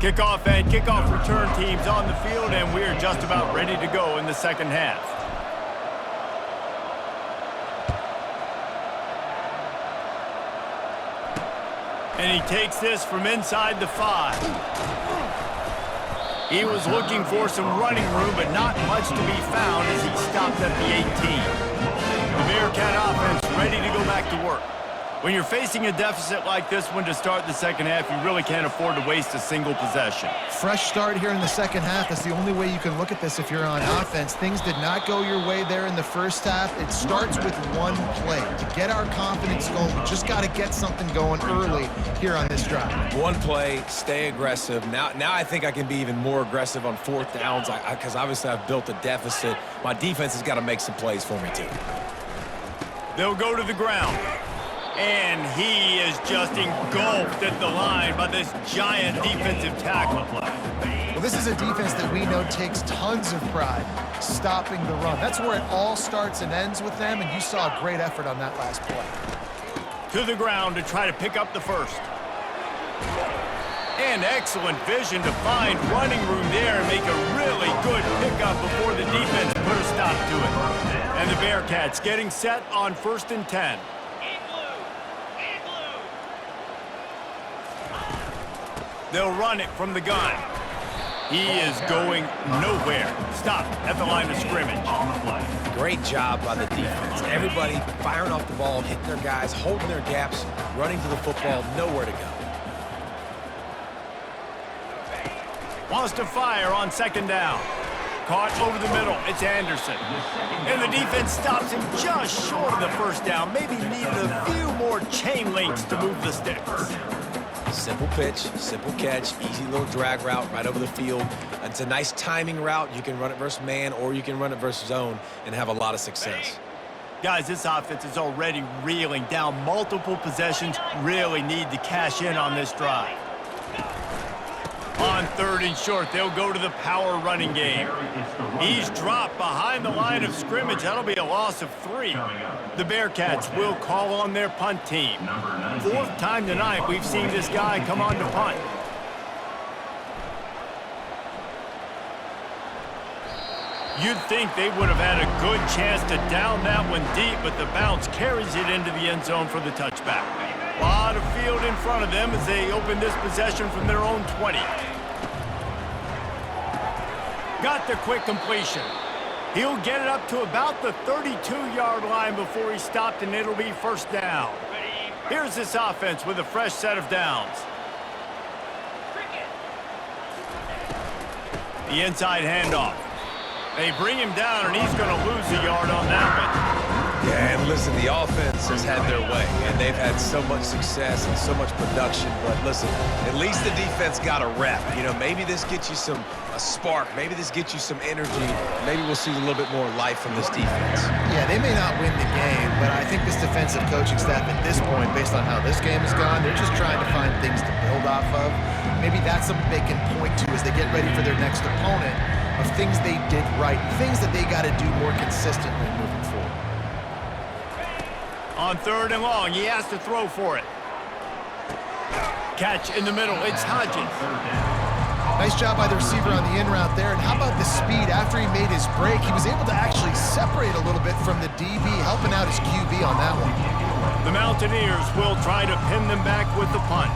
Kickoff and kickoff return teams on the field, and we're just about ready to go in the second half. And he takes this from inside the 5. He was looking for some running room, but not much to be found as he stopped at the 18. The Bearcat offense ready to go back to work. When you're facing a deficit like this one to start the second half, you really can't afford to waste a single possession. Fresh start here in the second half. That's the only way you can look at this if you're on offense. Things did not go your way there in the first half. It starts with one play. To get our confidence going, we just got to get something going early here on this drive. One play, stay aggressive. Now I think I can be even more aggressive on fourth downs because obviously I've built a deficit. My defense has got to make some plays for me too. They'll go to the ground. And he is just engulfed at the line by this giant defensive tackle. Well, this is a defense that we know takes tons of pride stopping the run. That's where it all starts and ends with them, and you saw a great effort on that last play. To the ground to try to pick up the first. And excellent vision to find running room there and make a really good pickup before the defense put a stop to it. And the Bearcats getting set on 1st and 10. They'll run it from the gun. He is going nowhere. Stop at the line of scrimmage. Great job by the defense. Everybody firing off the ball, hitting their guys, holding their gaps, running to the football, nowhere to go. Wants to fire on 2nd down. Caught over the middle. It's Anderson. And the defense stops him just short of the 1st down. Maybe needed a few more chain links to move the sticks. Simple pitch, simple catch, easy little drag route right over the field. It's a nice timing route. You can run it versus man or you can run it versus zone and have a lot of success. Guys, this offense is already reeling down multiple possessions. Really need to cash in on this drive. On 3rd and short, they'll go to the power running game. He's dropped behind the line of scrimmage. That'll be a loss of 3. The Bearcats will call on their punt team. 4th time tonight we've seen this guy come on to punt. You'd think they would have had a good chance to down that one deep, but the bounce carries it into the end zone for the touchback. A lot of field in front of them as they open this possession from their own 20. Got the quick completion. He'll get it up to about the 32-yard line before he stopped, and it'll be 1st down. Here's this offense with a fresh set of downs. The inside handoff. They bring him down, and he's going to lose a yard on that one. Yeah, and listen, the offense has had their way, and they've had so much success and so much production. But listen, at least the defense got a rep. You know, maybe this gets you a spark. Maybe this gets you some energy. Maybe we'll see a little bit more life from this defense. Yeah, they may not win the game, but I think this defensive coaching staff at this point, based on how this game has gone, they're just trying to find things to build off of. Maybe that's something they can point to as they get ready for their next opponent, of things they did right, things that they got to do more consistently moving forward. On 3rd and long, he has to throw for it. Catch in the middle, it's Hodges. Nice job by the receiver on the in route there, and how about the speed after he made his break? He was able to actually separate a little bit from the DB, helping out his QB on that one. The Mountaineers will try to pin them back with the punt.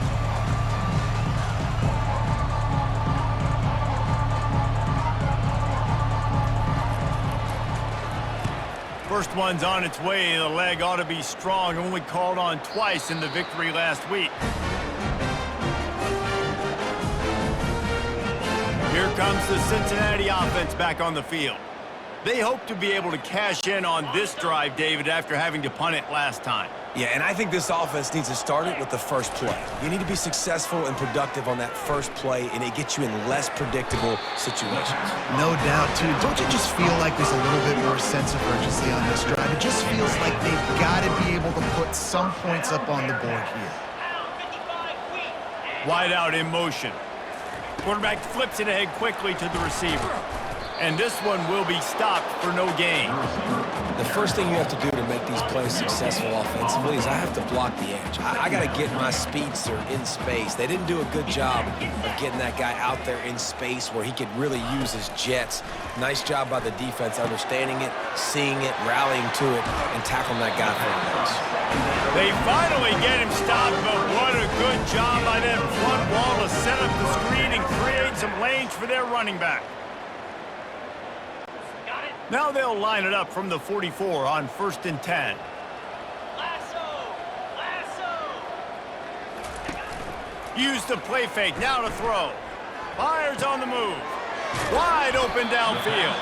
First one's on its way. The leg ought to be strong. Only called on twice in the victory last week. Here comes the Cincinnati offense back on the field. They hope to be able to cash in on this drive, David, after having to punt it last time. Yeah, and I think this offense needs to start it with the first play. You need to be successful and productive on that first play, and it gets you in less predictable situations. No doubt, too. Don't you just feel like there's a little bit more sense of urgency on this drive? It just feels like they've got to be able to put some points up on the board here. Wide out in motion. Quarterback flips it ahead quickly to the receiver. And this one will be stopped for no gain. The first thing you have to do to make these plays successful offensively is I have to block the edge. I got to get my speedster in space. They didn't do a good job of getting that guy out there in space where he could really use his jets. Nice job by the defense understanding it, seeing it, rallying to it, and tackling that guy for a loss. They finally get him stopped, but what a good job by that front wall to set up the screen and create some lanes for their running back. Now they'll line it up from the 44 on 1st and 10. Use the play fake, now to throw. Fires on the move. Wide open downfield.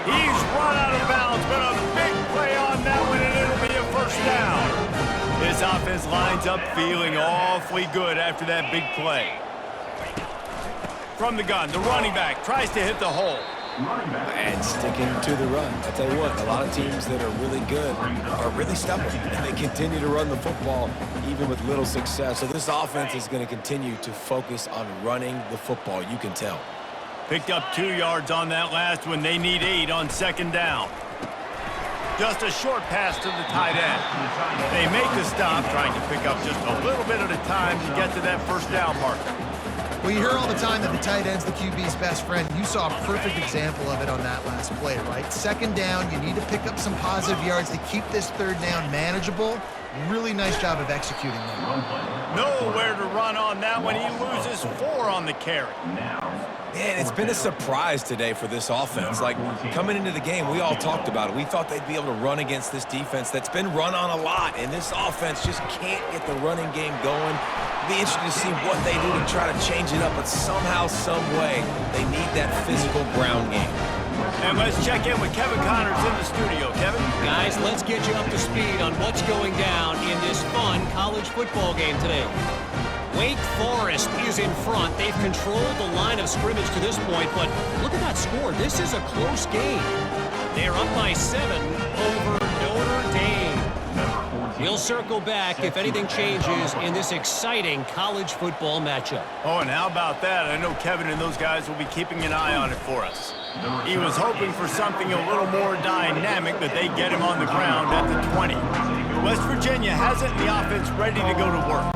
He's run out of bounds, but a big play on that one, and it'll be a first down. This offense lines up feeling awfully good after that big play. From the gun, the running back tries to hit the hole. And sticking to the run. I tell you what, a lot of teams that are really good are really stubborn, and they continue to run the football even with little success. So this offense is going to continue to focus on running the football. You can tell. Picked up 2 yards on that last one. They need 8 on 2nd down. Just a short pass to the tight end. They make the stop, trying to pick up just a little bit at a time to get to that first down marker. Well, you hear all the time that the tight end's the QB's best friend. You saw a perfect example of it on that last play, right? 2nd down, you need to pick up some positive yards to keep this 3rd down manageable. Really nice job of executing that. Nowhere to run on that one. He loses 4 on the carry. Man, it's been a surprise today for this offense. Like, coming into the game, we all talked about it. We thought they'd be able to run against this defense that's been run on a lot, and this offense just can't get the running game going. It'll be interesting to see what they do to try to change it up, but somehow, some way, they need that physical ground game. And let's check in with Kevin Connors in the studio. Kevin? Guys, let's get you up to speed on what's going down in this fun college football game today. Wake Forest is in front. They've controlled the line of scrimmage to this point, but look at that score. This is a close game. They're up by 7 over Notre Dame. We'll circle back if anything changes in this exciting college football matchup. Oh, and how about that? I know Kevin and those guys will be keeping an eye on it for us. He was hoping for something a little more dynamic, but they get him on the ground at the 20. West Virginia has it in the offense ready to go to work.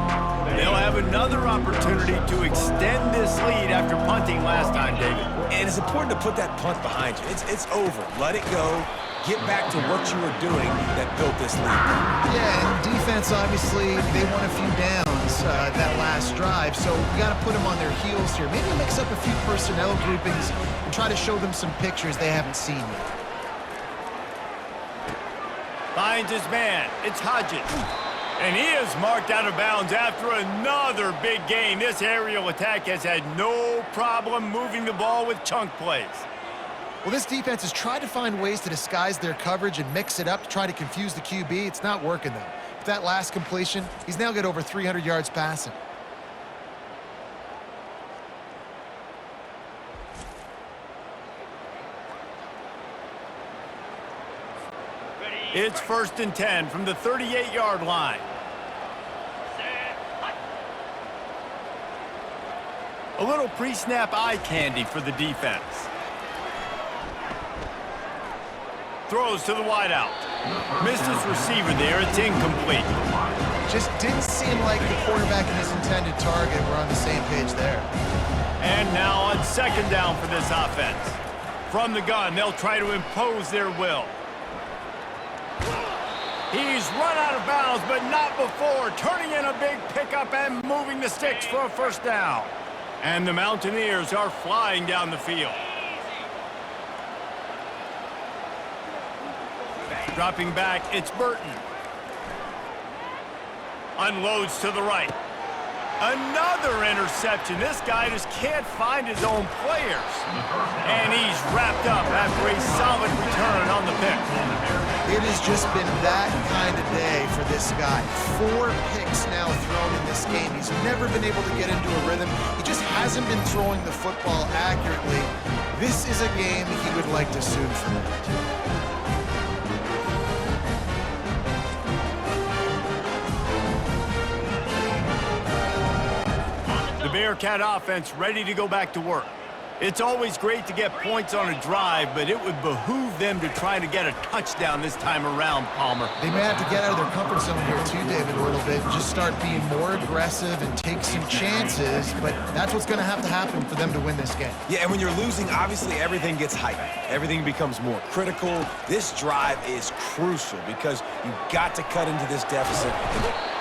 They'll have another opportunity to extend this lead after punting last time, David. And it's important to put that punt behind you. It's over. Let it go. Get back to what you were doing that built this lead. Yeah, and defense, obviously, they won a few downs that last drive, so you got to put them on their heels here. Maybe mix up a few personnel groupings and try to show them some pictures they haven't seen yet. Finds his man. It's Hodges. And he is marked out of bounds after another big gain. This aerial attack has had no problem moving the ball with chunk plays. Well, this defense has tried to find ways to disguise their coverage and mix it up to try to confuse the QB. It's not working, though. With that last completion, he's now got over 300 yards passing. It's 1st and 10 from the 38-yard line. A little pre-snap eye candy for the defense. Throws to the wideout. Missed his receiver there. It's incomplete. Just didn't seem like the quarterback and his intended target were on the same page there. And now on 2nd down for this offense. From the gun, they'll try to impose their will. He's run out of bounds, but not before. Turning in a big pickup and moving the sticks for a first down. And the Mountaineers are flying down the field. Dropping back, it's Burton. Unloads to the right. Another interception. This guy just can't find his own players. And he's wrapped up after a solid return on the pick. It has just been that kind of day for this guy. 4 picks now thrown in this game. He's never been able to get into a rhythm. He just hasn't been throwing the football accurately. This is a game he would like to soon forget. The Bearcat offense ready to go back to work. It's always great to get points on a drive, but it would behoove them to try to get a touchdown this time around, Palmer. They may have to get out of their comfort zone here too, David, a little bit. Just start being more aggressive and take some chances, but that's what's going to happen for them to win this game. Yeah, and when you're losing, obviously everything gets heightened. Everything becomes more critical. This drive is crucial because you've got to cut into this deficit.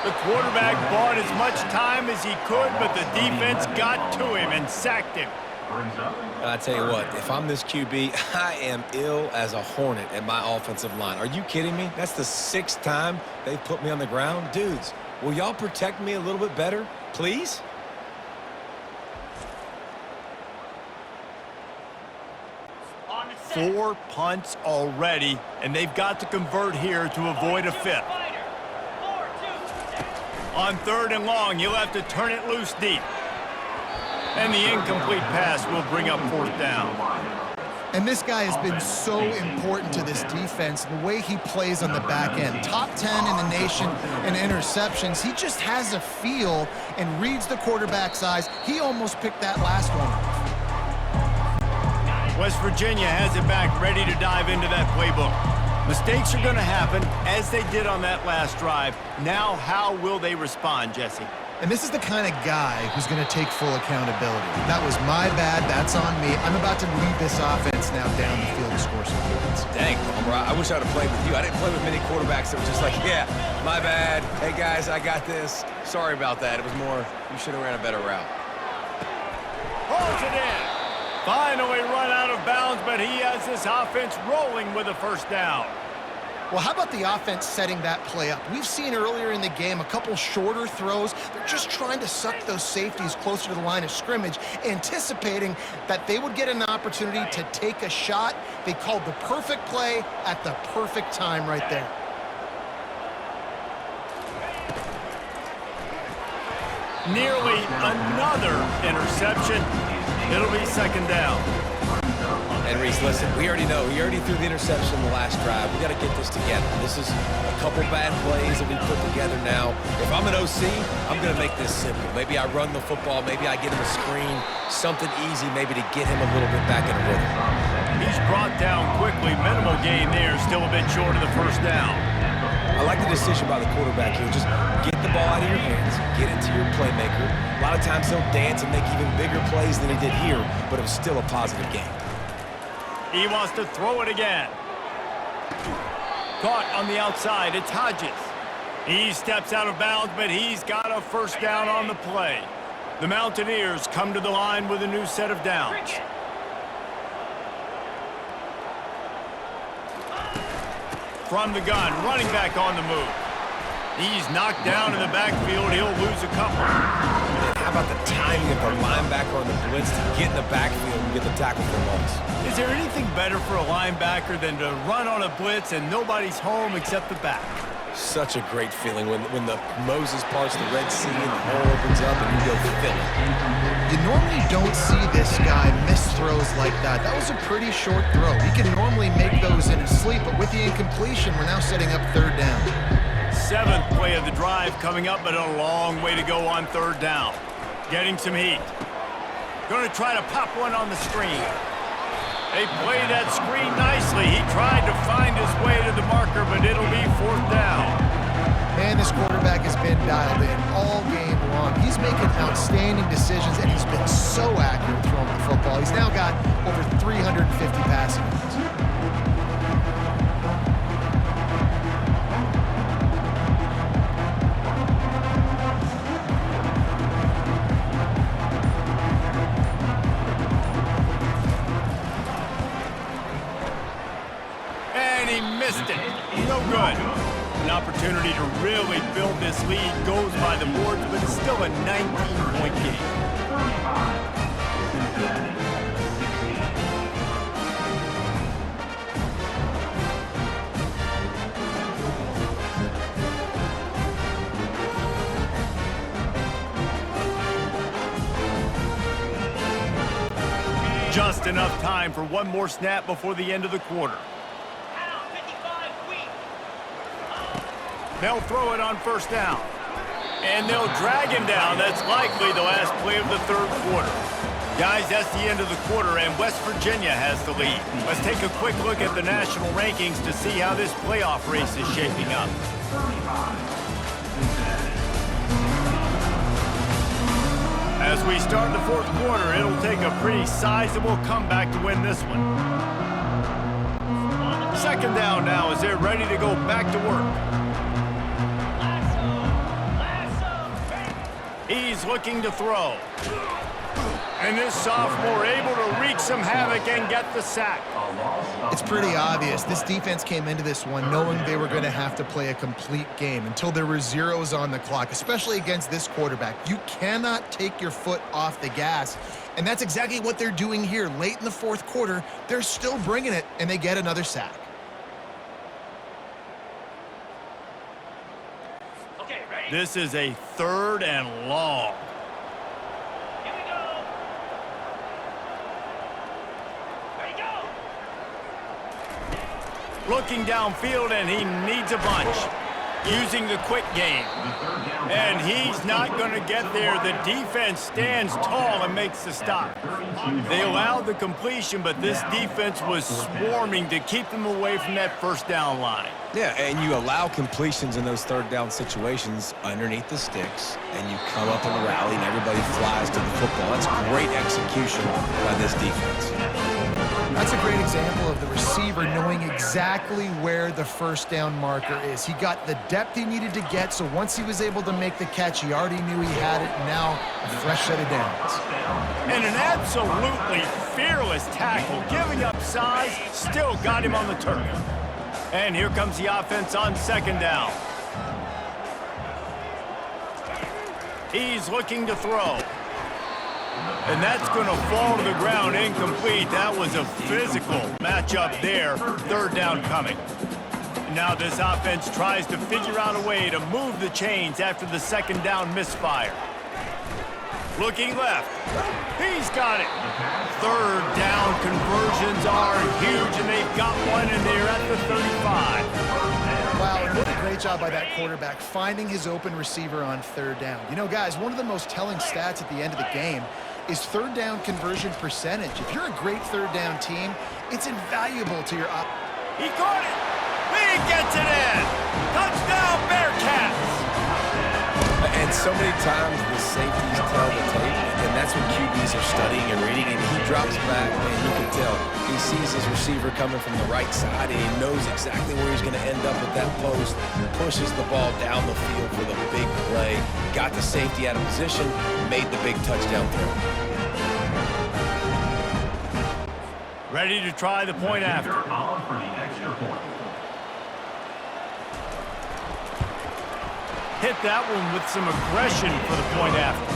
The quarterback bought as much time as he could, but the defense got to him and sacked him. And I tell you what, if I'm this QB, I am ill as a hornet at my offensive line. Are you kidding me? That's the 6th time they've put me on the ground. Dudes, will y'all protect me a little bit better, please? Four punts already, and they've got to convert here to avoid a 5th. On 3rd and long, you'll have to turn it loose deep. And the incomplete pass will bring up 4th down. And this guy has been so important to this defense, the way he plays on the back end. Top 10 in the nation in interceptions. He just has a feel and reads the quarterback's eyes. He almost picked that last one off. West Virginia has it back, ready to dive into that playbook. Mistakes are going to happen, as they did on that last drive. Now, how will they respond, Jesse? And this is the kind of guy who's going to take full accountability. That was my bad. That's on me. I'm about to lead this offense now down the field and score some points. Dang, Palmer, I wish I would have played with you. I didn't play with many quarterbacks that were just like, yeah, my bad. Hey, guys, I got this. Sorry about that. It was more, you should have ran a better route. Pulls it in. Finally run out of bounds, but he has this offense rolling with a 1st down. Well, how about the offense setting that play up? We've seen earlier in the game a couple shorter throws. They're just trying to suck those safeties closer to the line of scrimmage, anticipating that they would get an opportunity to take a shot. They called the perfect play at the perfect time right there. Nearly another interception. It'll be 2nd down. And Reese, listen, we already know. We already threw the interception in the last drive. We got to get this together. This is a couple bad plays that we put together now. If I'm an OC, I'm going to make this simple. Maybe I run the football. Maybe I get him a screen. Something easy maybe to get him a little bit back in a rhythm. He's brought down quickly. Minimal gain there. Still a bit short of the 1st down. I like the decision by the quarterback here. Just get the ball out of your hands. Get it to your playmaker. A lot of times he'll dance and make even bigger plays than he did here, but it was still a positive game. He wants to throw it again. Caught on the outside. It's Hodges. He steps out of bounds, but he's got a 1st down on the play. The Mountaineers come to the line with a new set of downs. From the gun, running back on the move. He's knocked down in the backfield. He'll lose a couple. And how about the timing of our linebacker on the blitz to get in the backfield and get the tackle for loss? Is there anything better for a linebacker than to run on a blitz and nobody's home except the back? Such a great feeling when the Moses parts the Red Sea and the hole opens up and you go fill it. You normally don't see this guy miss throws like that. That was a pretty short throw. He can normally make those in his sleep, but with the incompletion, we're now setting up 3rd down. 7th play of the drive coming up, but a long way to go on 3rd down. Getting some heat. Going to try to pop one on the screen. They play that screen nicely. He tried to find his way to the marker, but it'll be 4th down. Man, this quarterback has been dialed in all game long. He's making outstanding decisions, and he's been so accurate throwing the football. He's now got over 350 passing yards. And he missed it. No good. An opportunity to really build this lead goes by the boards, but it's still a 19-point game. Just enough time for one more snap before the end of the quarter. They'll throw it on 1st down. And they'll drag him down. That's likely the last play of the 3rd quarter. Guys, that's the end of the quarter, and West Virginia has the lead. Let's take a quick look at the national rankings to see how this playoff race is shaping up. As we start the fourth quarter, it'll take a pretty sizable comeback to win this one. Second down now as they're ready to go back to work. He's looking to throw. And this sophomore able to wreak some havoc and get the sack. It's pretty obvious. This defense came into this one knowing they were going to have to play a complete game until there were zeros on the clock, especially against this quarterback. You cannot take your foot off the gas, and that's exactly what they're doing here. Late in the fourth quarter, they're still bringing it, and they get another sack. Okay, ready? This is a 3rd and long. Looking downfield, and he needs a bunch. Using the quick game. And he's not going to get there. The defense stands tall and makes the stop. They allowed the completion, but this defense was swarming to keep them away from that first down line. Yeah, and you allow completions in those 3rd down situations underneath the sticks, and you come up in a rally, and everybody flies to the football. That's great execution by this defense. That's a great example of the receiver knowing exactly where the first down marker is. He got the depth he needed to get, so once he was able to make the catch, he already knew he had it, and now a fresh set of downs. And an absolutely fearless tackle, giving up size, still got him on the turf. And here comes the offense on second down. He's looking to throw. And that's going to fall to the ground incomplete. That was a physical matchup there. 3rd down coming. Now this offense tries to figure out a way to move the chains after the second down misfire. Looking left. He's got it. 3rd down conversions are huge, and they've got one in there at the 35. Wow, and what a great job by that quarterback, finding his open receiver on 3rd down. You know, guys, one of the most telling stats at the end of the game is 3rd down conversion percentage. If you're a great 3rd down team, it's invaluable to your He caught it. He gets it in. Touchdown, Bearcats. And so many times the safeties tell the tape, and that's what QBs are studying and reading, and he drops back, and you can tell he sees his receiver coming from the right side, and he knows exactly where he's going to end up with that post, pushes the ball down the field for the big play, got the safety out of position, made the big touchdown throw. Ready to try the point after. Hit that one with some aggression for the point after.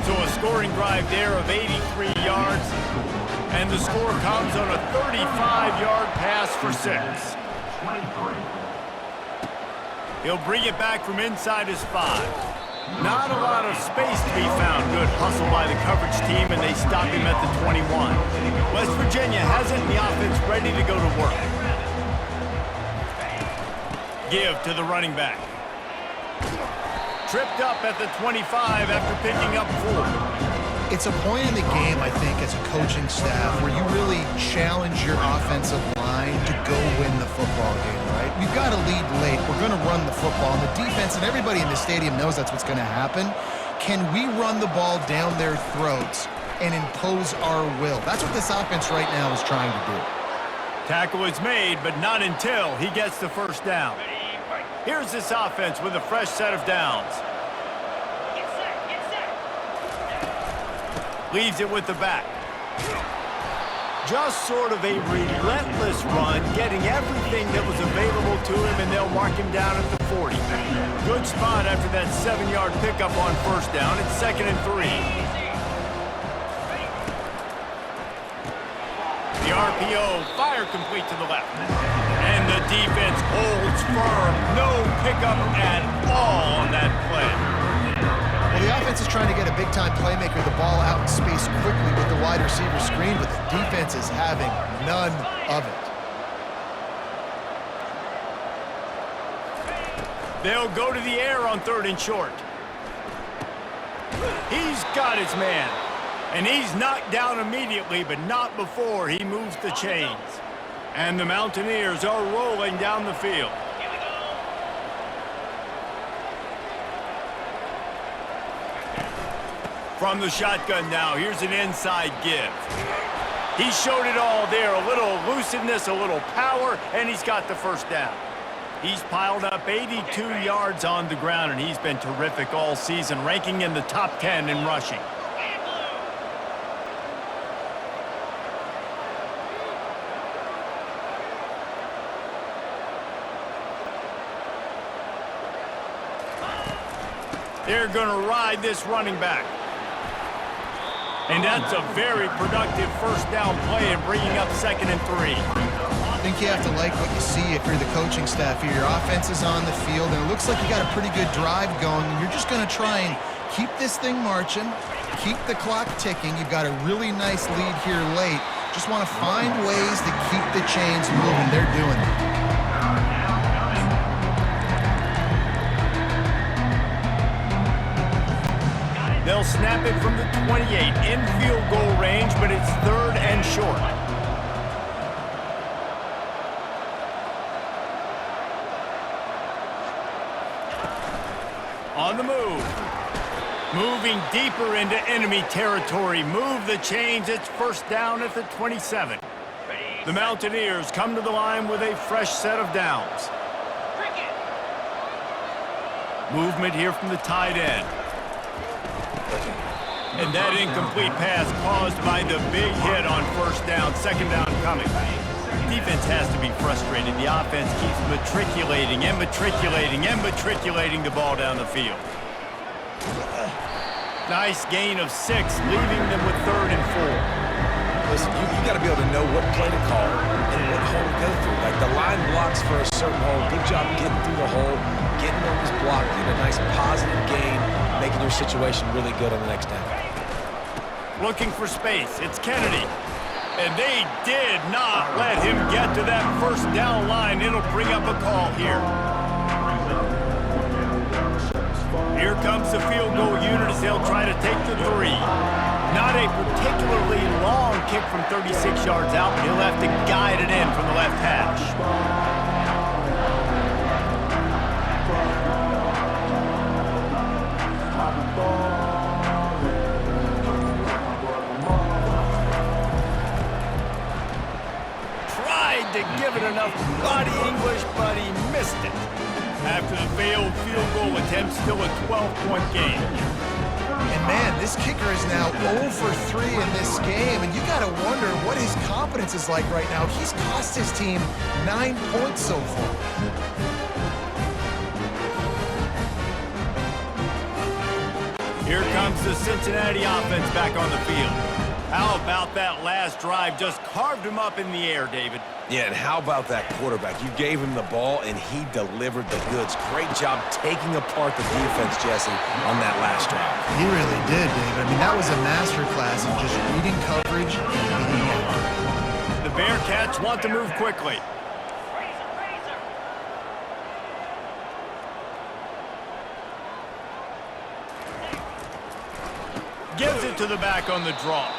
So a scoring drive there of 83 yards. And the score comes on a 35-yard pass for 6. He'll bring it back from inside his 5. Not a lot of space to be found. Good hustle by the coverage team, and they stop him at the 21. West Virginia has it, and the offense ready to go to work. Give to the running back. Tripped up at the 25 after picking up 4. It's a point in the game, I think, as a coaching staff where you really challenge your offensive line to go win the football game, right? We've got to lead late. We're going to run the football. And the defense and everybody in the stadium knows that's what's going to happen. Can we run the ball down their throats and impose our will? That's what this offense right now is trying to do. Tackle is made, but not until he gets the first down. Here's this offense with a fresh set of downs. Leaves it with the back. Just sort of a relentless run, getting everything that was available to him, and they'll mark him down at the 40. Good spot after that 7-yard pickup on first down. It's 2nd and 3. The RPO, fire complete to the left. And the defense holds firm. No pickup at all on that play. Well, the offense is trying to get a big-time playmaker the ball out in space quickly with the wide receiver screen, but the defense is having none of it. They'll go to the air on 3rd and short. He's got his man. And he's knocked down immediately, but not before he moves the chains. And the Mountaineers are rolling down the field. From the shotgun now, here's an inside give. He showed it all there, a little elusiveness, a little power, and he's got the first down. He's piled up 82 yards on the ground, and he's been terrific all season, ranking in the top 10 in rushing. They're going to ride this running back. And that's a very productive first down play and bringing up 2nd and 3. I think you have to like what you see if you're the coaching staff here. Your offense is on the field, and it looks like you got a pretty good drive going. And you're just going to try and keep this thing marching, keep the clock ticking. You've got a really nice lead here late. Just want to find ways to keep the chains moving. They're doing it. They'll snap it from the 28 in field goal range, but it's 3rd and short. On the move. Moving deeper into enemy territory. Move the chains. It's first down at the 27. The Mountaineers come to the line with a fresh set of downs. Movement here from the tight end. And that incomplete pass caused by the big hit on first down. 2nd down coming. Defense has to be frustrated. The offense keeps matriculating and matriculating and matriculating the ball down the field. Nice gain of 6, leaving them with 3rd and 4. Listen, you got to be able to know what play to call and what hole to go through. Like the line blocks for a certain hole. Good job getting through the hole, getting on this block, getting a nice positive gain, making your situation really good on the next down. Looking for space. It's Kennedy. And they did not let him get to that first down line. It'll bring up a call here. Here comes the field goal unit as they'll try to take the 3. Not a particularly long kick from 36 yards out, but he'll have to guide it in from the left hash. To give it enough body English, but he missed it. After the failed field goal attempt, still a 12-point game. And man, this kicker is now 0 for 3 in this game, and you got to wonder what his confidence is like right now. He's cost his team 9 points so far. Here comes the Cincinnati offense back on the field. How about that last drive? Just carved him up in the air, David. Yeah, and how about that quarterback? You gave him the ball, and he delivered the goods. Great job taking apart the defense, Jesse, on that last drive. He really did, David. I mean, that was a masterclass in just reading coverage and being accurate. The Bearcats want to move quickly. Gives it to the back on the draw.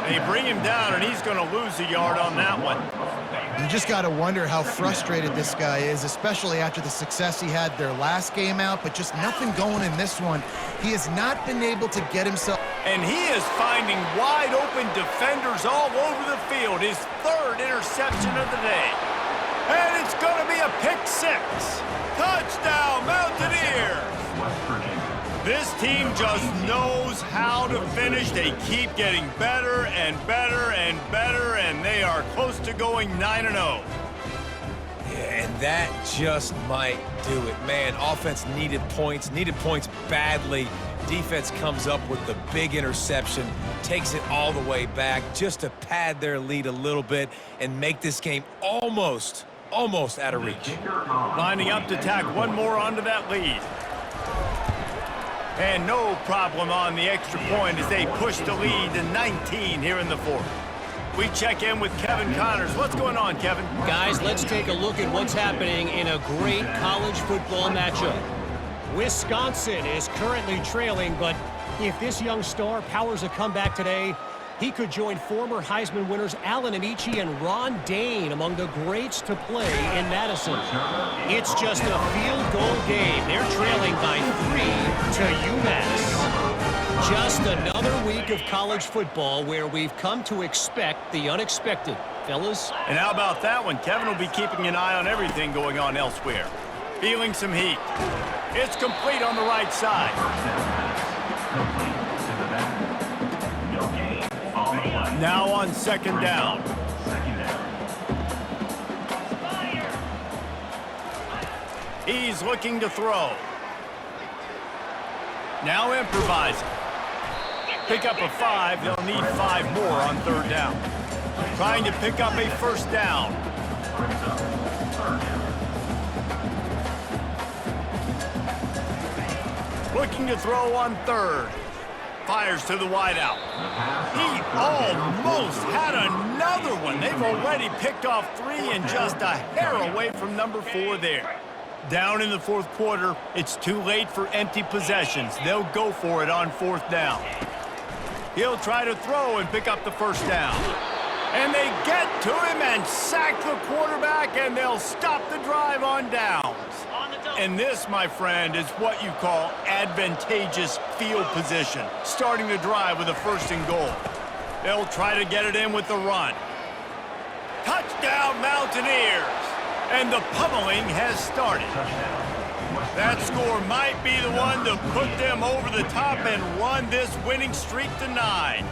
They bring him down, and he's going to lose a yard on that one. You just got to wonder how frustrated this guy is, especially after the success he had their last game out, but just nothing going in this one. He has not been able to get himself. And he is finding wide-open defenders all over the field. His 3rd interception of the day. And it's going to be a pick 6. Touchdown, Mountaineers! This team just knows how to finish. They keep getting better and better and better, and they are close to going 9-0. Yeah, and that just might do it. Man, offense needed points badly. Defense comes up with the big interception, takes it all the way back just to pad their lead a little bit and make this game almost out of reach. Lining up to tack one more onto that lead. And no problem on the extra point as they push the lead to 19 here in the 4th. We check in with Kevin Connors. What's going on, Kevin? Guys, let's take a look at what's happening in a great college football matchup. Wisconsin is currently trailing, but If this young star powers a comeback today, he could join former Heisman winners Allen Amici and Ron Dane among the greats to play in Madison. It's just a field goal game. They're trailing by 3 to UMass. Just another week of college football where we've come to expect the unexpected, fellas. And how about that one? Kevin will be keeping an eye on everything going on elsewhere. Feeling some heat. It's complete on the right side. Now on second down. He's looking to throw. Now improvising. Pick up a 5. They'll need 5 more on third down. Trying to pick up a first down. Looking to throw on third. Fires to the wideout. He almost had another one. They've already picked off 3 and just a hair away from number 4 there. Down in the fourth quarter, it's too late for empty possessions. They'll go for it on fourth down. He'll try to throw and pick up the first down. And they get to him and sack the quarterback, and they'll stop the drive on downs. And this, my friend, is what you call advantageous field position. Starting the drive with a first and goal. They'll try to get it in with the run. Touchdown, Mountaineers! And the pummeling has started. That score might be the one to put them over the top and run this winning streak to 9.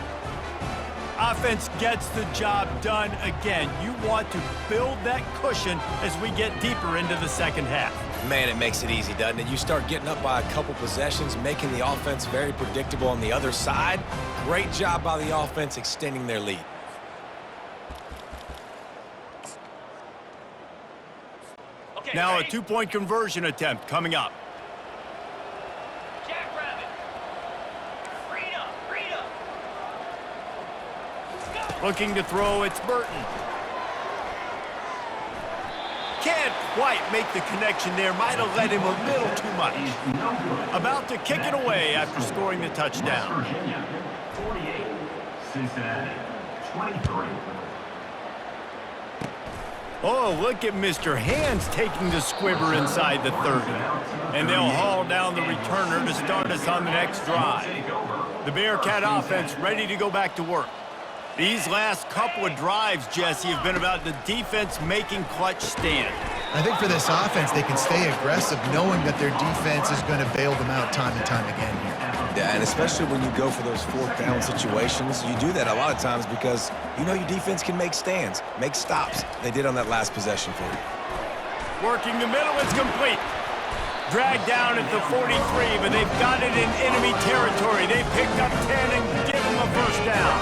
Offense gets the job done again. You want to build that cushion as we get deeper into the second half. Man, it makes it easy, doesn't it? You start getting up by a couple possessions, making the offense very predictable on the other side. Great job by the offense extending their lead. Okay, now a 2-point conversion attempt coming up. Looking to throw, it's Burton. Can't quite make the connection there. Might have led him a little too much. About to kick it away after scoring the touchdown. 48, Cincinnati, 23. Oh, look at Mr. Hands taking the squibber inside the 30. And they'll haul down the returner to start us on the next drive. The Bearcat offense ready to go back to work. These last couple of drives, Jesse, have been about the defense making clutch stand. I think for this offense, they can stay aggressive knowing that their defense is going to bail them out time and time again here. Yeah, and especially when you go for those fourth down situations, you do that a lot of times because you know your defense can make stands, make stops. They did on that last possession for you. Working the middle, it's complete. Dragged down at the 43, but they've got it in enemy territory. They picked up 10 and give them a first down.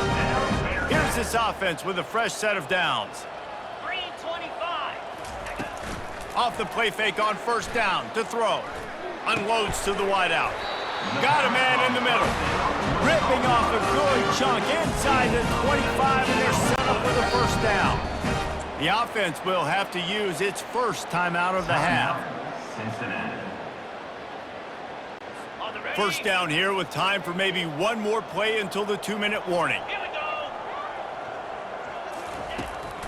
Here's this offense with a fresh set of downs. 325. Off the play fake on first down to throw. Unloads to the wideout. Got a man in the middle. Ripping off a good chunk inside the 25, and they're set up with a first down. The offense will have to use its first timeout of the half. Cincinnati. First down here with time for maybe one more play until the 2-minute warning. Here we go.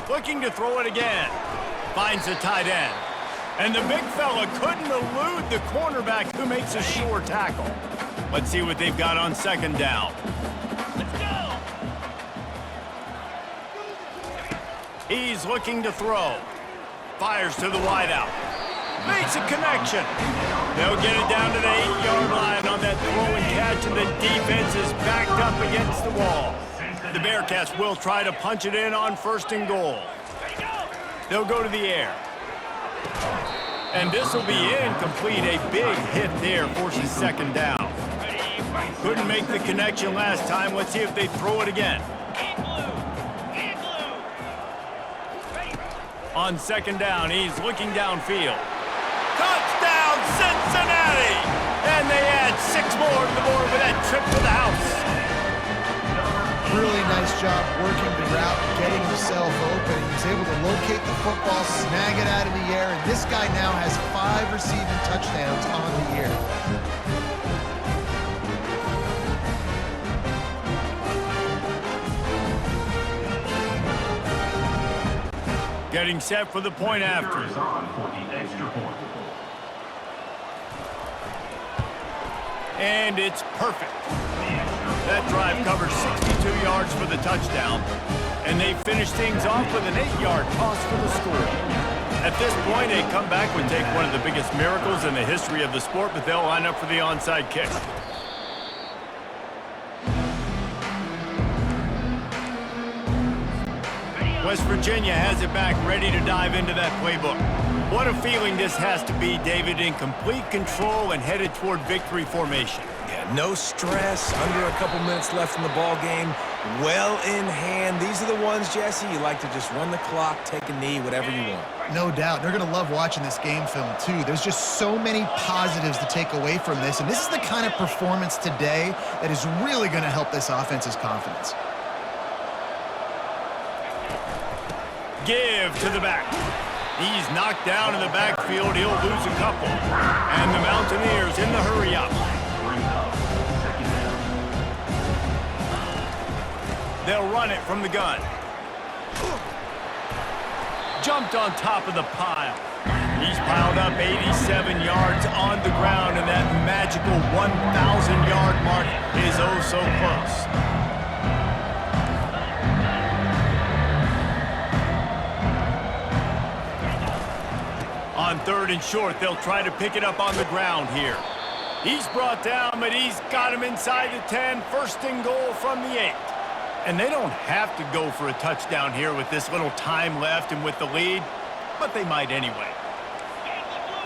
Looking to throw it again. Finds the tight end. And the big fella couldn't elude the cornerback who makes a sure tackle. Let's see what they've got on second down. Let's go. He's looking to throw. Fires to the wideout. Makes a connection. They'll get it down to the 8-yard line on that throw and catch, and the defense is backed up against the wall. The Bearcats will try to punch it in on first and goal. They'll go to the air. And this will be incomplete. A big hit there forces second down. Couldn't make the connection last time. Let's see if they throw it again. On second down, he's looking downfield. Touchdown, Cincinnati! And they add 6 more to the board with that trip to the house. Really nice job working the route, getting himself open. He was able to locate the football, snag it out of the air, and this guy now has 5 receiving touchdowns on the year. Getting set for the point after. Is on for the extra point. And it's perfect. That drive covered 62 yards for the touchdown. And they finished things off with an 8-yard toss for the score. At this point, a comeback would take one of the biggest miracles in the history of the sport, but they'll line up for the onside kick. West Virginia has it back, ready to dive into that playbook. What a feeling this has to be, David, in complete control and headed toward victory formation. Yeah, no stress, under a couple minutes left in the ball game, well in hand. These are the ones, Jesse, you like to just run the clock, take a knee, whatever you want. No doubt. They're going to love watching this game film, too. There's just so many positives to take away from this, and this is the kind of performance today that is really going to help this offense's confidence. Give to the back. He's knocked down in the backfield. He'll lose a couple. And the Mountaineers in the hurry up. Bring up second down. They'll run it from the gun. Jumped on top of the pile. He's piled up 87 yards on the ground, and that magical 1,000-yard mark is oh so close. On 3rd and short, they'll try to pick it up on the ground here. He's brought down, but he's got him inside the 10. 1st and goal from the 8. And they don't have to go for a touchdown here with this little time left and with the lead, but they might anyway. Yankee blue!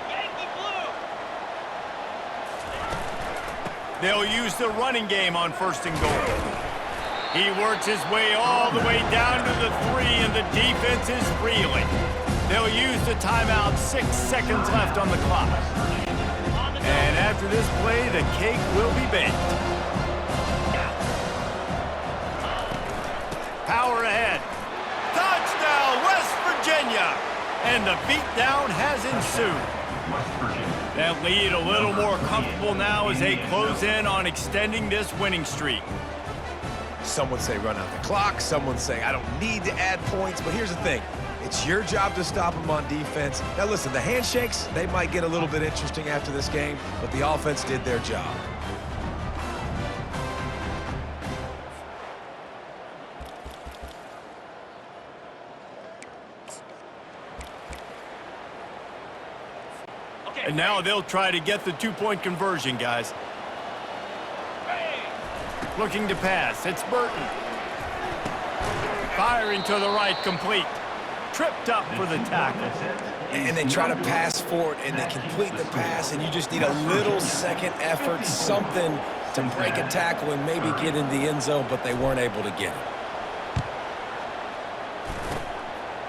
Yankee blue! They'll use the running game on 1st and goal. He works his way all the way down to the 3, and the defense is reeling. They'll use the timeout, 6 seconds left on the clock. And after this play, the cake will be baked. Power ahead. Touchdown, West Virginia! And the beatdown has ensued. West Virginia. That lead a little more comfortable now as they close in on extending this winning streak. Some would say run out the clock. Some would say I don't need to add points. But here's the thing. It's your job to stop them on defense. Now, listen, the handshakes, they might get a little bit interesting after this game, but the offense did their job. And now they'll try to get the 2-point conversion, guys. Looking to pass. It's Burton. Firing to the right, complete. Tripped up for the tackle. And they try to pass forward, and they complete the pass, and you just need a little second effort, something to break a tackle and maybe get in the end zone, but they weren't able to get it.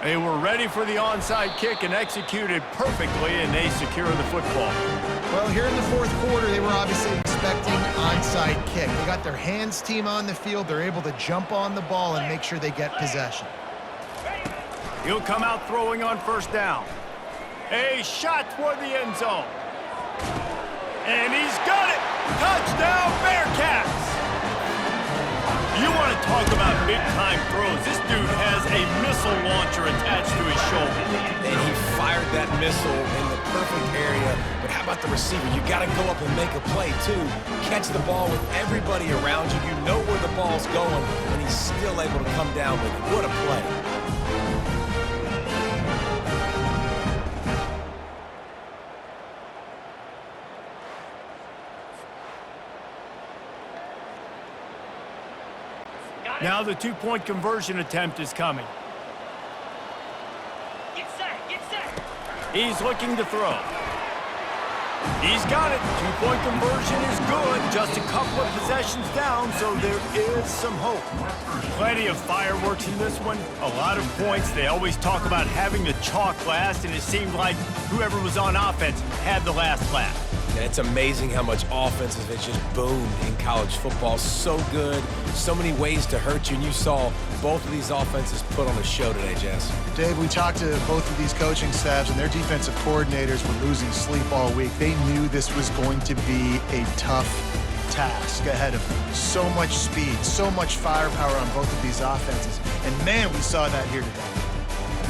They were ready for the onside kick and executed perfectly, and they secure the football. Well, here in the 4th quarter, they were obviously expecting onside kick. They got their hands team on the field. They're able to jump on the ball and make sure they get possession. He'll come out throwing on 1st down. A shot toward the end zone. And he's got it! Touchdown, Bearcats! You want to talk about big-time throws. This dude has a missile launcher attached to his shoulder. And he fired that missile in the perfect area. But how about the receiver? You got to go up and make a play, too. Catch the ball with everybody around you. You know where the ball's going, and he's still able to come down with it. What a play. Now the 2-point conversion attempt is coming. Get set! Get set! He's looking to throw. He's got it. 2-point conversion is good. Just a couple of possessions down, so there is some hope. Plenty of fireworks in this one. A lot of points. They always talk about having the chalk last, and it seemed like whoever was on offense had the last laugh. And it's amazing how much offenses have just boomed in college football. So good, so many ways to hurt you, and you saw both of these offenses put on a show today, Jess. Dave, we talked to both of these coaching staffs, and their defensive coordinators were losing sleep all week. They knew this was going to be a tough task ahead of them. So much speed, so much firepower on both of these offenses. And, man, we saw that here today.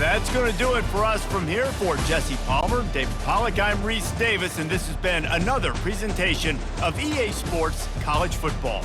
That's going to do it for us from here. For Jesse Palmer, David Pollack, I'm Reese Davis, and this has been another presentation of EA Sports College Football.